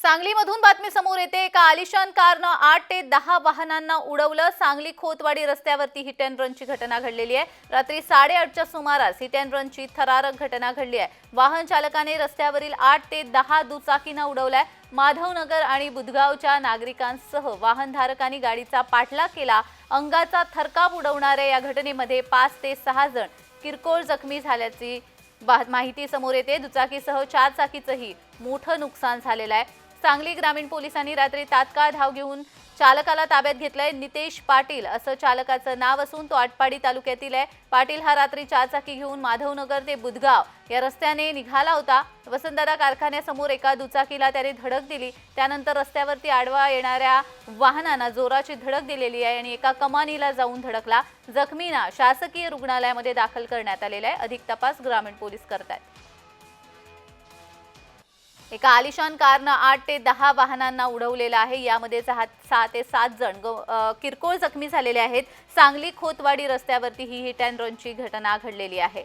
सांगलीमधून बातमी समोर येते। एका आलिशान कारनं 8 ते 10 वाहनांना उडवलं। सांगली खोतवाडी रस्त्यावरती हिट अँड रनची घटना घडलेली आहे। रात्री 8:30च्या सुमारास हिट अँड रनची थरारक घटना घडली आहे। वाहन चालकाने रस्त्यावरील 8 ते 10 दुचाकींना उडवलाय। माधवनगर आणि बुधगावच्या नागरिकांसह वाहनधारकांनी गाडीचा पाठलाग केला। अंगाचा थरकाप उडवणाऱ्या या घटनेमध्ये 5 ते 6 जण किरकोळ जखमी झाल्याची माहिती समोर येते। दुचाकीसह 4 चाकीचंही मोठं नुकसान झालेलं आहे। सांगली ग्रामीण पोलिसांनी रात्री तात्काळ धाव घेऊन चालकाला ताब्यात घेतलंय। नितेश पाटील असं चालकाचं नाव असून तो आटपाडी तालुक्यातील आहे। पाटील हा रात्री 4 चाकी घेऊन माधवनगर ते बुधगाव या रस्त्याने निघाला होता। वसंतदादा कारखान्यासमोर एका दुचाकीला त्याने धडक दिली। त्यानंतर रस्त्यावरती आडवा येणाऱ्या वाहनांना जोराची धडक दिलेली आहे आणि एका कमानीला जाऊन धडकला। जखमींना शासकीय रुग्णालयामध्ये दाखल करण्यात आलेलं आहे। अधिक तपास ग्रामीण पोलीस करतात। एका आलिशान कारनं 8 ते 10 वाहनांना उडवलेलं आहे। यामध्ये 6 ते 7 जण किरकोळ जखमी झालेले आहेत। सांगली खोतवाडी रस्त्यावरती ही हिट अँड रनची घटना घडलेली आहे।